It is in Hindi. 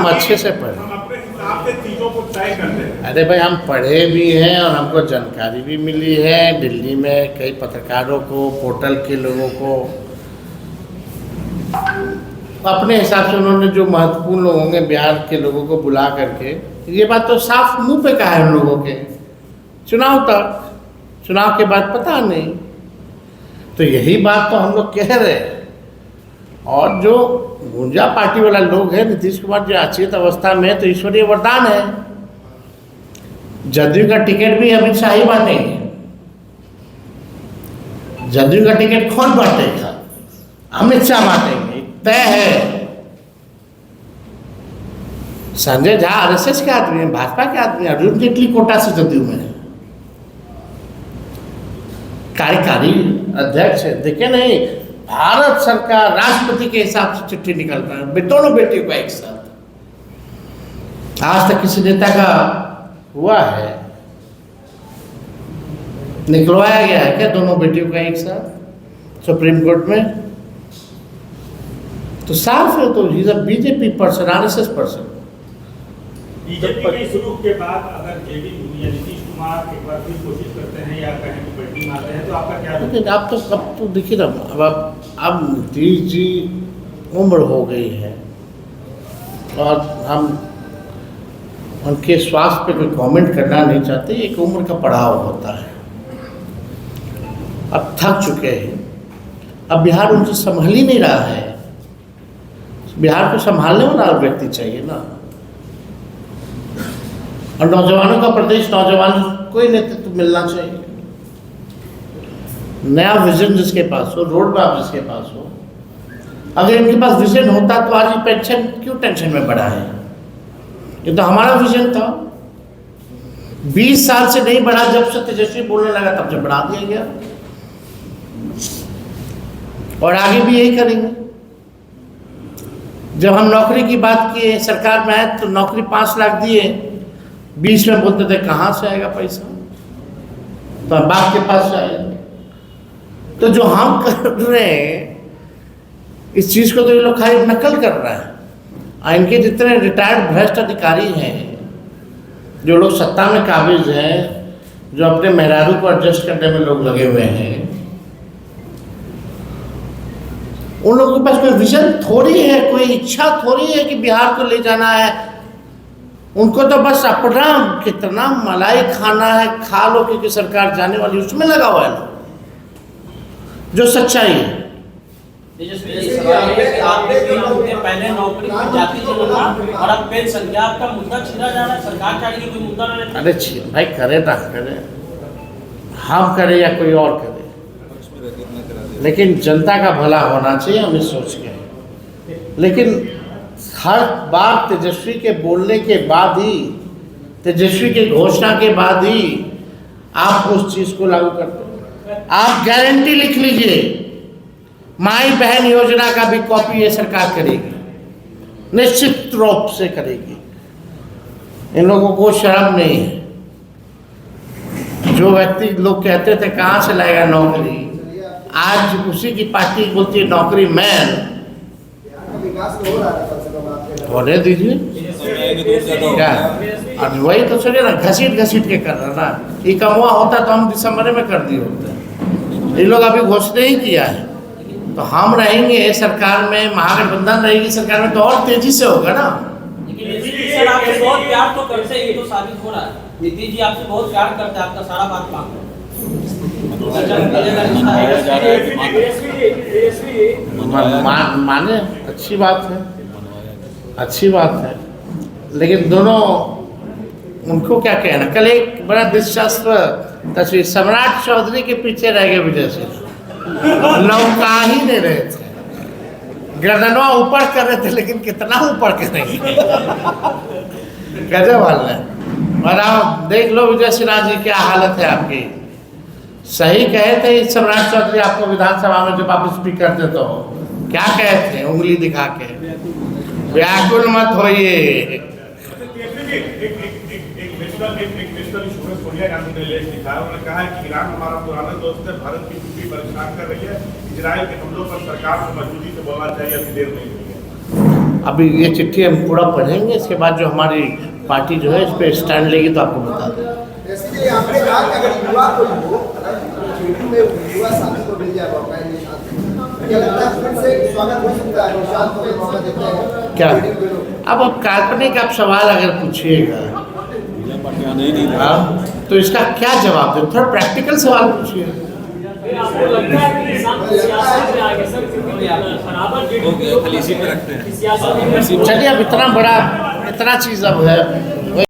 हम अच्छे से पढ़े। हम अपने हिसाब से चीजों को तय करते हैं। अरे भाई हम पढ़े भी हैं और हमको जानकारी भी मिली है। दिल्ली में कई पत्रकारों को, पोर्टल के लोगों को अपने हिसाब से उन्होंने जो महत्वपूर्ण लोग होंगे बिहार के लोगों को बुला करके, ये बात तो साफ मुंह पे कहा है उन लोगों के, चुनाव तक, चुनाव के बाद पता नहीं। तो यही बात तो हम लोग कह रहे हैं। और जो गुंजा पार्टी वाला लोग है, नीतीश कुमार जो अचेत अवस्था में है तो ईश्वरीय वरदान है। जदयू का टिकट भी अमित शाह ही बांटेंगे। जदयू का टिकट कौन बांटेगा? अमित शाह बांटेंगे, तय है। संजय झा आरएसएस के आदमी है, भाजपा के आदमी है, अरुण जेटली कोटा से जदयू में है, कार्यकारी अध्यक्ष है। देखे नहीं, भारत सरकार राष्ट्रपति के हिसाब से चिट्ठी निकल रहा है दोनों बेटियों का एक साथ। आज तक किसी नेता का हुआ है, निकलवाया गया है क्या दोनों बेटियों का एक साथ सुप्रीम कोर्ट में? तो साफ है। तो he is a BJP person, RSS person. BJP के शुरू के बाद अगर जेडीयू या नीतीश कुमार एक बार फिर कोशिश करते हैं या कहीं की पलटी मारते हैं तो आपका क्या? लेकिन आप तो अब तो देखिए ना, अब नीतीश जी उम्र हो गई है और हम उनके स्वास्थ्य पे कोई कमेंट करना नहीं चाहते। एक उम्र का पड़ाव होता है, अब थक चुके हैं। अब बिहार उनसे संभाल ही नहीं रहा है। बिहार को संभालने वाला व्यक्ति चाहिए ना। और नौजवानों का प्रदेश, नौजवान को ही नेतृत्व मिलना चाहिए। नया विजन जिसके पास हो, रोड मैप जिसके पास हो। अगर इनके पास विजन होता तो आज ये पेंशन क्यों टेंशन में बढ़ा है? ये तो हमारा विजन था। 20 साल से नहीं बढ़ा, जब से तेजस्वी बोलने लगा तब से बढ़ा दिया गया और आगे भी यही करेंगे। जब हम नौकरी की बात किए सरकार में आए तो नौकरी 5 लाख दिए, 20 में बोलते थे कहाँ से आएगा पैसा, तो बाप के पास से आएगा। तो जो हम कर रहे हैं इस चीज़ को तो ये लोग खाली नकल कर रहा है। इनके जितने रिटायर्ड भ्रष्ट अधिकारी हैं, जो लोग सत्ता में काबिज हैं, जो अपने मेहरारू को एडजस्ट करने में लोग लगे हुए हैं, उन लोगों के पास कोई विजन थोड़ी है, कोई इच्छा थोड़ी है कि बिहार को ले जाना है। उनको तो बस अपना कितना मलाई खाना है खा लो, क्योंकि सरकार जाने वाली उसमें लगा हुआ है जो सच्चाई है। पहले नौकरी जाती थी और अब पेंशन, क्या आपका मुद्दा छिड़ा जा रहा है? सरकार चाहेगी कोई मुद्दा ना रहे। अरे भाई करे ना करे, हम करे या कोई और करे, लेकिन जनता का भला होना चाहिए, हमें सोच के। लेकिन हर बार तेजस्वी के बोलने के बाद ही, तेजस्वी के घोषणा के बाद ही आप उस चीज़ को लागू करते हैं। आप गारंटी लिख लीजिए, माई बहन योजना का भी कॉपी ये सरकार करेगी, निश्चित रूप से करेगी। इन लोगों को शर्म नहीं है। जो व्यक्ति लोग कहते थे कहाँ से लाएगा नौकरी, आज उसी की पार्टी बोलती है नौकरी मैन। होने दीजिए क्या, अब वही तो सोचिए ना, घसीट घसीट के कर रहा ना। ये कमुआ होता तो हम दिसंबर में कर दिए होते। ये लोग अभी घोषणा ही किया है। तो हम रहेंगे सरकार में, महागठबंधन रहेगी सरकार में, तो और तेजी से होगा ना। सर आपसे बहुत प्यार तो करते हैं, ये तो साबित हो रहा है। नीतीश जी आपसे बहुत प्यार करते हैं, आपका सारा बात मानते हैं। माने अच्छी बात है, अच्छी बात है, लेकिन दोनों उनको क्या कहना। कल एक बड़ा दिलचस्प तस्वीर, सम्राट चौधरी के पीछे रह गए विजय सिंह, लौका ही नहीं रहे थे, गर्दनवा ऊपर कर रहे थे, लेकिन कितना ऊपर करेंगे गजब हाल है। और आप देख लो विजय सिन्हा जी क्या हालत है आपकी। सही कहे थे सम्राट चौधरी आपको विधानसभा में जब आप स्पीक करते तो क्या कहे थे, उंगली दिखा के, व्याकुल मत होइए। सोनिया गांधी ने लेख लिखा है, उन्होंने कहा है कि ईरान हमारा पुराना दोस्त है, भारत की स्थिति परेशान कर रही है, इजराइल के हमलों पर सरकार को मजबूती से बोलना चाहिए, अभी देर नहीं हुई है। अभी ये चिट्ठी हम पूरा पढ़ेंगे, इसके बाद जो हमारी पार्टी जो है इस पर स्टैंड लेगी तो आपको बता दें। इसलिए आपने कहा कि अगर युवा कोई हो, अगर जेडीयू में युवा साथी को मिल जाए मौका, क्या लगता है फिर से स्वागत हो सकता है? निशांत को मौका देते हैं क्या जेडीयू के लोग। अब काल्पनिक आप सवाल अगर पूछिएगा तो इसका क्या जवाब दें? थोड़ा प्रैक्टिकल सवाल पूछिए। आपको लगता है कि किसान सियासत में आगे सर, क्योंकि बराबर खाली इसी पे रखते हैं। सियासत में चलिए अब इतना बड़ा इतना चीज़ अब है